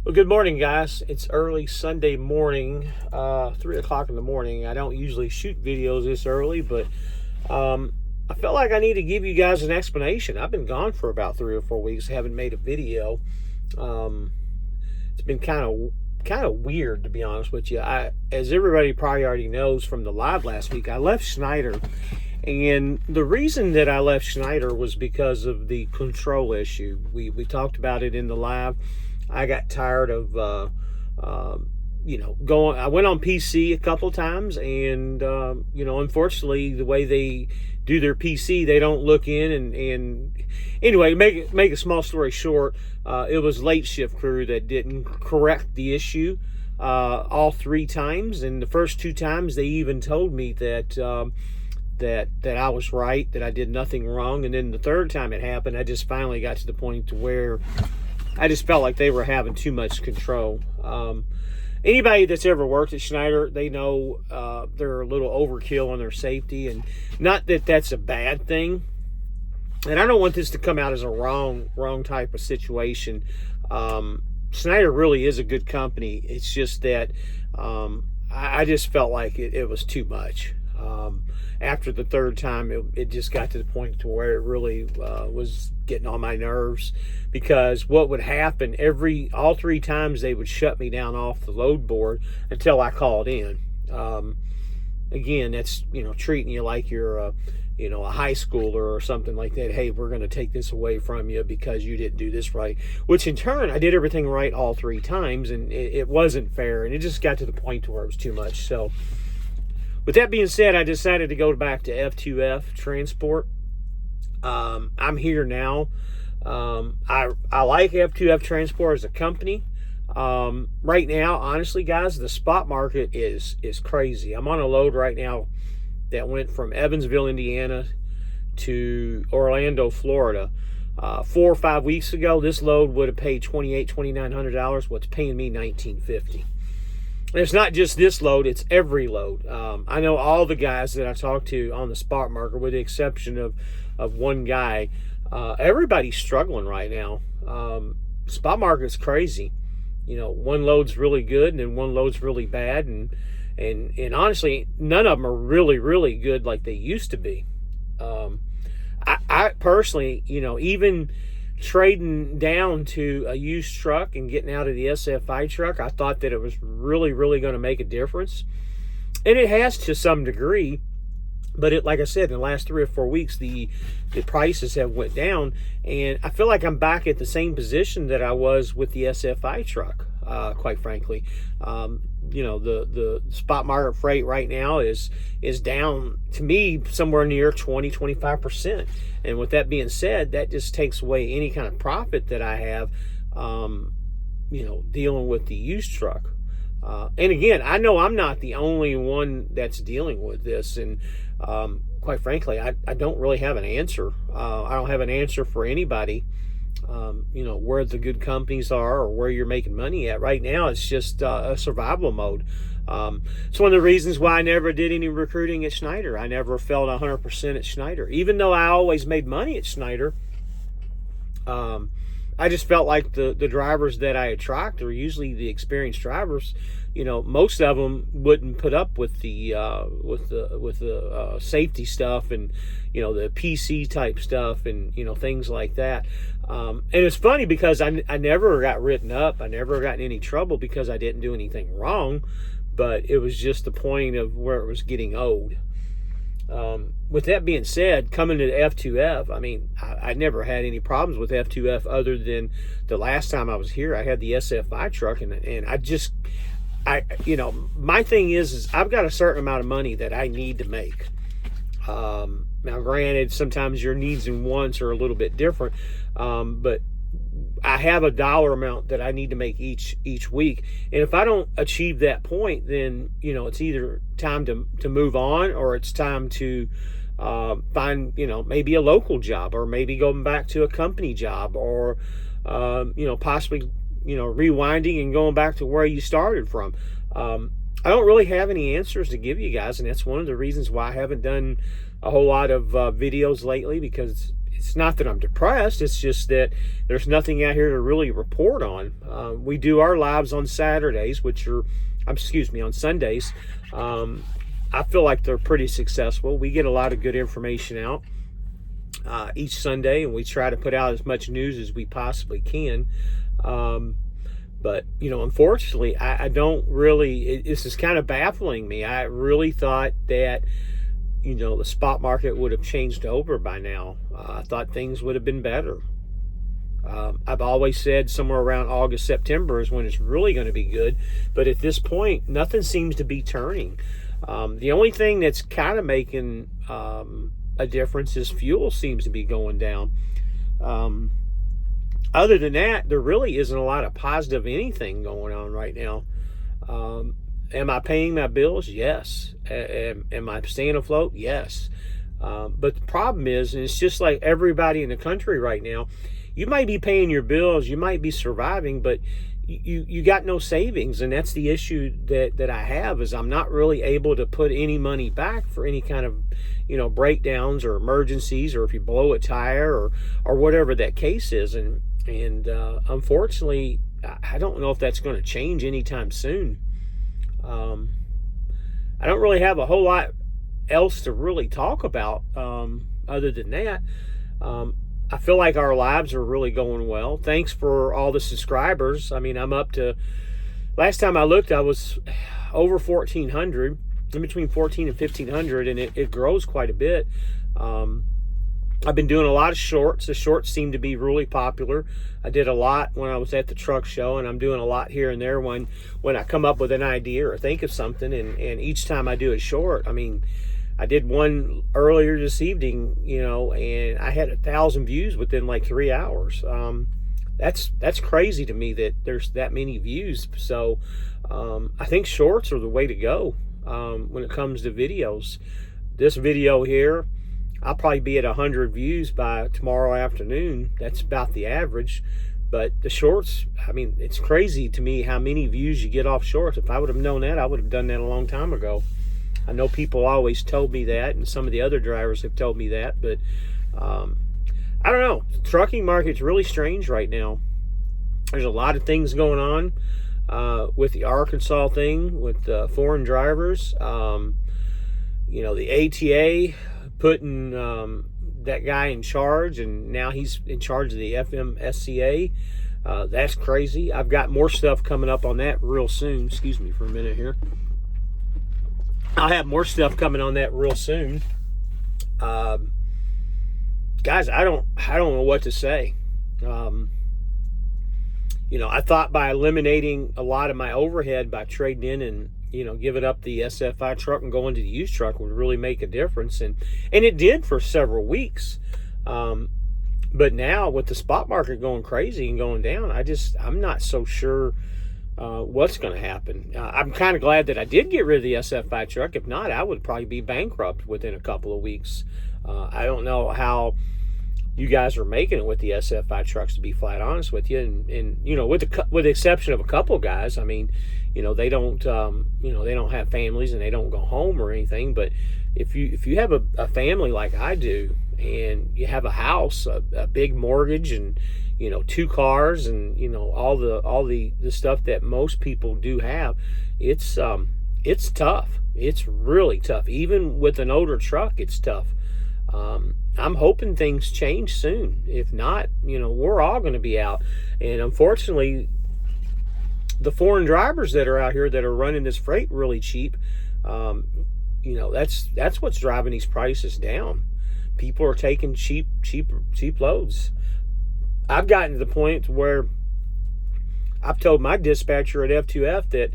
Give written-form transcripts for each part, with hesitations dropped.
Well, good morning, guys. It's early Sunday morning, 3 o'clock in the morning. I don't usually shoot videos this early, but I felt like I need to give you guys an explanation. I've been gone for about 3 or 4 weeks. Haven't made a video. It's been kind of weird, to be honest with you. As everybody probably already knows from the live last week, I left Schneider. And the reason that I left Schneider was because of the control issue. We talked about it in the live. I got tired of, going. I went on PC a couple times, and unfortunately, the way they do their PC, they don't look in. And anyway, make a small story short, it was late shift crew that didn't correct the issue all 3 times, and the first 2 times they even told me that I was right, that I did nothing wrong, and then the third time it happened, I just finally got to the point to where I just felt like they were having too much control. Anybody that's ever worked at Schneider, they know they're a little overkill on their safety, and not that that's a bad thing. And I don't want this to come out as a wrong type of situation. Schneider really is a good company. It's just that I just felt like it was too much. After the third time, it just got to the point to where it really was getting on my nerves, because what would happen all 3 times, they would shut me down off the load board until I called in. Again, that's treating you like you're a high schooler or something like that. Hey, we're going to take this away from you because you didn't do this right, which in turn I did everything right all 3 times, and it wasn't fair, and it just got to the point to where it was too much. So with that being said, I decided to go back to F2F transport. I'm here now. I like F2F transport as a company. Right now, honestly, guys, the spot market is crazy. I'm on a load right now that went from Evansville, Indiana to Orlando, Florida. 4 or 5 weeks ago, this load would have paid $2,900. What's paying me $1,950. And it's not just this load, it's every load. I know all the guys that I talk to on the spot market, with the exception of one guy, everybody's struggling right now. Spot market's crazy. One load's really good, and then one load's really bad, and honestly, none of them are really, really good like they used to be. I personally, even trading down to a used truck and getting out of the SFI truck, I thought that it was really, really going to make a difference. And it has to some degree. But like I said, in the last 3 or 4 weeks, the prices have went down. And I feel like I'm back at the same position that I was with the SFI truck, quite frankly. The spot market freight right now is down, to me, somewhere near 20-25%. And with that being said, that just takes away any kind of profit that I have, dealing with the used truck. And again, I know I'm not the only one that's dealing with this. And quite frankly, I don't really have an answer. I don't have an answer for anybody. Where the good companies are or where you're making money at. Right now, it's just a survival mode. It's one of the reasons why I never did any recruiting at Schneider. I never felt 100% at Schneider. Even though I always made money at Schneider, I just felt like the drivers that I attract are usually the experienced drivers. Most of them wouldn't put up with the safety stuff and the PC type stuff and things like that. And it's funny because I never got written up. I never got in any trouble because I didn't do anything wrong, but it was just the point of where it was getting old. With that being said, coming to F2F, I never had any problems with F2F other than the last time I was here. I had the SFI truck, and my thing is I've got a certain amount of money that I need to make. Now, granted, sometimes your needs and wants are a little bit different, but I have a dollar amount that I need to make each week. And if I don't achieve that point, then, it's either time to move on, or it's time to find, maybe a local job, or maybe going back to a company job, or, possibly, rewinding and going back to where you started from. I don't really have any answers to give you guys, and that's one of the reasons why I haven't done a whole lot of videos lately, because it's not that I'm depressed. It's just that there's nothing out here to really report on. We do our lives on Saturdays, on Sundays. I feel like they're pretty successful. We get a lot of good information out each Sunday, and we try to put out as much news as we possibly can. But, unfortunately, I don't really, this is kind of baffling me. I really thought that, the spot market would have changed over by now. I thought things would have been better. I've always said somewhere around August, September is when it's really going to be good. But at this point, nothing seems to be turning. The only thing that's kind of making a difference is fuel seems to be going down. Other than that, there really isn't a lot of positive anything going on right now. Am I paying my bills? Yes. Am I staying afloat? Yes. But the problem is, and it's just like everybody in the country right now, you might be paying your bills, you might be surviving, but you got no savings. And that's the issue that I have, is I'm not really able to put any money back for any kind of, breakdowns or emergencies, or if you blow a tire or whatever that case is. And unfortunately, I don't know if that's going to change anytime soon. I don't really have a whole lot else to really talk about other than that. I feel like our lives are really going well. Thanks for all the subscribers. I mean, I'm up to, last time I looked, I was over 1,400, in between 1,400 and 1,500, and it grows quite a bit. I've been doing a lot of shorts. The shorts seem to be really popular. I did a lot when I was at the truck show, and I'm doing a lot here and there when I come up with an idea or think of something. And each time I do a short, I mean, I did one earlier this evening, and I had 1,000 views within like 3 hours. That's crazy to me that there's that many views. So I think shorts are the way to go when it comes to videos. This video here, I'll probably be at 100 views by tomorrow afternoon. That's about the average. But the shorts, I mean, it's crazy to me how many views you get off shorts. If I would have known that, I would have done that a long time ago. I know people always told me that, and some of the other drivers have told me that, but I don't know. The trucking market's really strange right now. There's a lot of things going on with the Arkansas thing, with foreign drivers. The ATA putting that guy in charge, and now he's in charge of the FMSCA. That's crazy. I've got more stuff coming up on that real soon. Excuse me for a minute here. I'll have more stuff coming on that real soon. Guys, I don't know what to say. I thought by eliminating a lot of my overhead by trading in and giving up the SFI truck and going to the used truck would really make a difference, and it did for several weeks. But now with the spot market going crazy and going down, I'm not so sure what's going to happen. I'm kind of glad that I did get rid of the SFI truck. If not, I would probably be bankrupt within a couple of weeks. I don't know how you guys are making it with the SFI trucks, to be flat honest with you. And with the exception of a couple guys, I mean, they don't have families and they don't go home or anything. But if you have a family like I do, and you have a house, a big mortgage, and 2 cars, and all the stuff that most people do have, it's tough. It's really tough. Even with an older truck, it's tough. I'm hoping things change soon. If not, we're all going to be out. And unfortunately, the foreign drivers that are out here that are running this freight really cheap, that's what's driving these prices down. People are taking cheap loads. I've gotten to the point where I've told my dispatcher at F2F that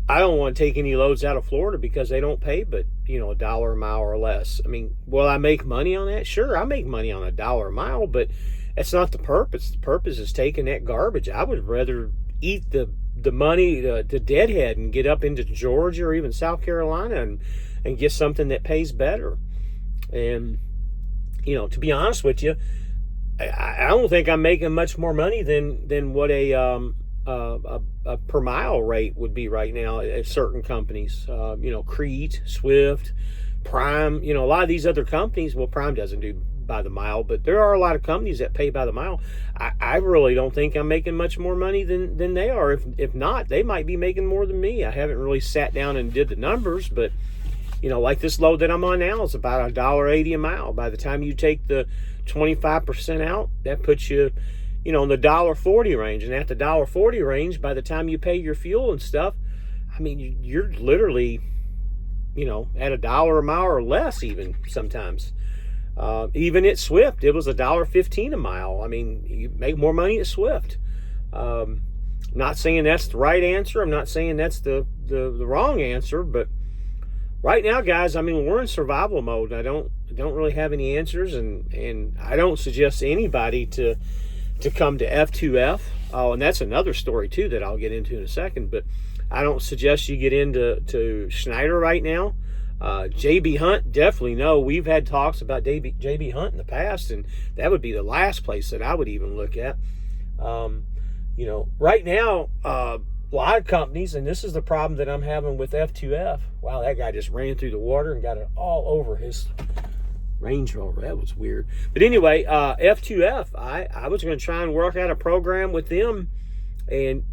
I don't want to take any loads out of Florida because they don't pay but $1 a mile or less. I mean, will I make money on that? Sure, I make money on $1 a mile, but that's not the purpose. The purpose is taking that garbage. I would rather eat the money to deadhead and get up into Georgia or even South Carolina and get something that pays better. And to be honest with you, I don't think I'm making much more money than what a per mile rate would be right now at certain companies. Crete, Swift, Prime. A lot of these other companies. Well, Prime doesn't do by the mile, but there are a lot of companies that pay by the mile. I really don't think I'm making much more money than they are. If not, they might be making more than me. I haven't really sat down and did the numbers, but like this load that I'm on now is about $1.80 a mile. By the time you take the 25% out, that puts you, in the $1.40 range. And at the $1.40 range, by the time you pay your fuel and stuff, I mean, you're literally, at $1 a mile or less even sometimes. Even at Swift, it was $1.15 a mile. I mean, you make more money at Swift. Not saying that's the right answer. I'm not saying that's the wrong answer, but right now, guys, I mean, we're in survival mode. I don't really have any answers, and I don't suggest anybody to come to F2F. Oh, and that's another story too that I'll get into in a second. But I don't suggest you get into Schneider right now. JB Hunt, definitely no. We've had talks about JB Hunt in the past, and that would be the last place that I would even look at. Right now, a lot of companies, and this is the problem that I'm having with F2F. Wow, that guy just ran through the water and got it all over his Range Rover. That was weird. But anyway, F2F, I was going to try and work out a program with them and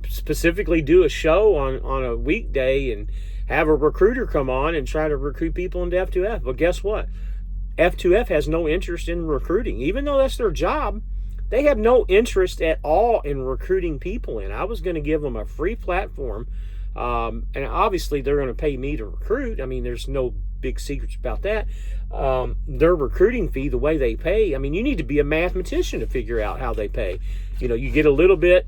specifically do a show on a weekday and have a recruiter come on and try to recruit people into F2F. But guess what? F2F has no interest in recruiting. Even though that's their job, they have no interest at all in recruiting people in. I was going to give them a free platform, and obviously they're going to pay me to recruit. I mean, there's no big secrets about that. Their recruiting fee, the way they pay, I mean, you need to be a mathematician to figure out how they pay. You get a little bit,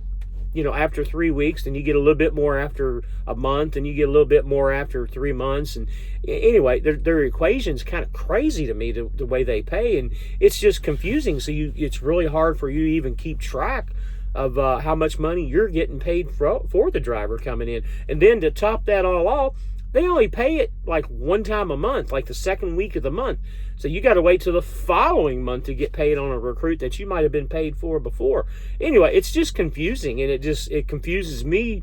after 3 weeks, then you get a little bit more after a month, and you get a little bit more after 3 months. And anyway, their equation's kind of crazy to me, the way they pay, and it's just confusing. So it's really hard for you to even keep track of how much money you're getting paid for the driver coming in. And then to top that all off, they only pay it like one time a month, like the second week of the month. So you got to wait till the following month to get paid on a recruit that you might have been paid for before. Anyway, it's just confusing, and it confuses me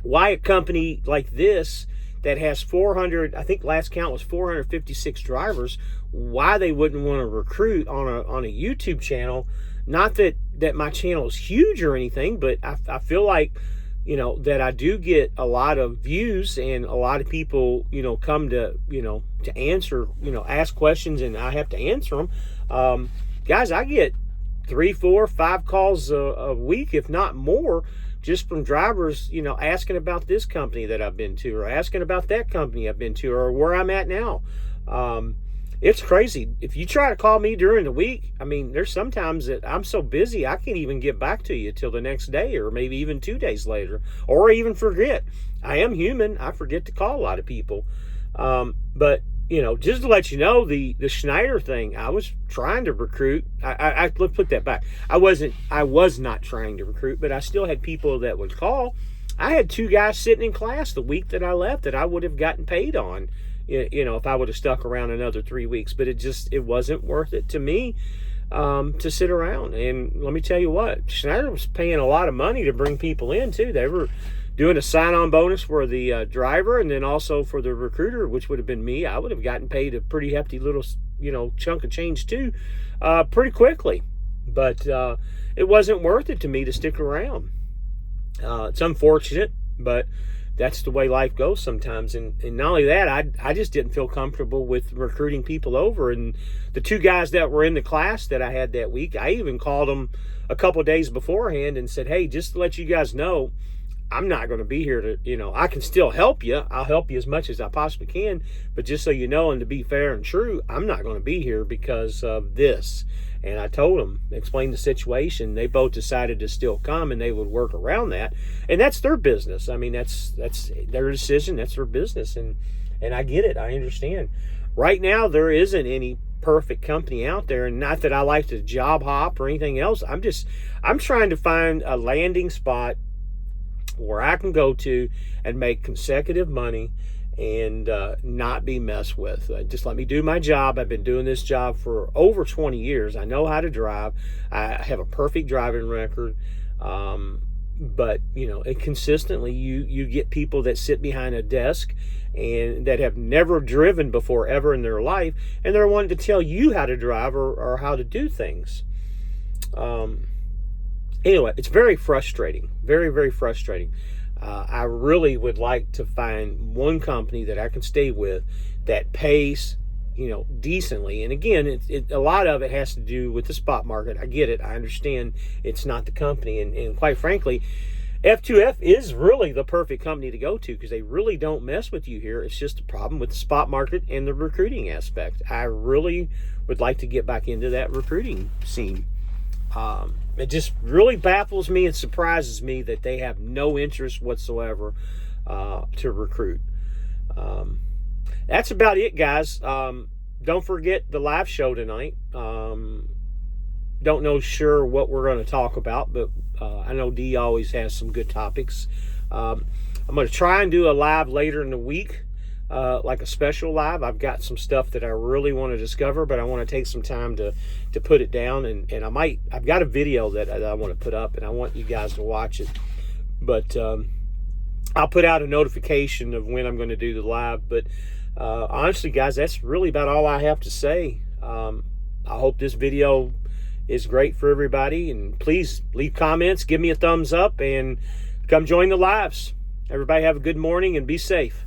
why a company like this that has 400, I think last count was 456 drivers, why they wouldn't want to recruit on a YouTube channel. Not that my channel is huge or anything, but I feel like, that I do get a lot of views, and a lot of people, come to, to answer, ask questions, and I have to answer them. Guys, I get 3, 4, 5 calls a week, if not more, just from drivers, asking about this company that I've been to, or asking about that company I've been to, or where I'm at now. It's crazy. If you try to call me during the week, I mean, there's sometimes that I'm so busy I can't even get back to you till the next day, or maybe even 2 days later, or even forget. I am human. I forget to call a lot of people. But just to let you know, the Schneider thing, I was trying to recruit. I put that back. I was not trying to recruit, but I still had people that would call. I had 2 guys sitting in class the week that I left that I would have gotten paid on, if I would have stuck around another 3 weeks. But it wasn't worth it to me to sit around. And let me tell you what, Schneider was paying a lot of money to bring people in too. They were doing a sign-on bonus for the driver, and then also for the recruiter, which would have been me. I would have gotten paid a pretty hefty little, chunk of change too, pretty quickly. But it wasn't worth it to me to stick around. It's unfortunate, but that's the way life goes sometimes. And not only that, I just didn't feel comfortable with recruiting people over. And the 2 guys that were in the class that I had that week, I even called them a couple of days beforehand and said, hey, just to let you guys know, I'm not going to be here to, I can still help you. I'll help you as much as I possibly can. But just so you know, and to be fair and true, I'm not going to be here because of this. And I told them, explained the situation. They both decided to still come, and they would work around that. And that's their business. I mean, that's their decision. That's their business. And I get it. I understand. Right now, there isn't any perfect company out there. And not that I like to job hop or anything else. I'm trying to find a landing spot where I can go to and make consecutive money and not be messed with. Just let me do my job. I've been doing this job for over 20 years. I know how to drive. I have a perfect driving record. But consistently you get people that sit behind a desk and that have never driven before ever in their life, and they're wanting to tell you how to drive or how to do things. Anyway, it's very frustrating, very, very frustrating. I really would like to find one company that I can stay with that pays decently. And again, a lot of it has to do with the spot market. I get it. I understand it's not the company. And quite frankly, F2F is really the perfect company to go to because they really don't mess with you here. It's just a problem with the spot market and the recruiting aspect. I really would like to get back into that recruiting scene. It just really baffles me and surprises me that they have no interest whatsoever to recruit. That's about it, guys. Don't forget the live show tonight. Don't know sure what we're going to talk about, but I know D always has some good topics. I'm going to try and do a live later in the week, like a special live. I've got some stuff that I really want to discover, but I want to take some time to put it down, and I've got a video that I want to put up, and I want you guys to watch it. But I'll put out a notification of when I'm going to do the live. But honestly, guys, that's really about all I have to say. I hope this video is great for everybody, and please leave comments, give me a thumbs up, and come join the lives. Everybody have a good morning and be safe.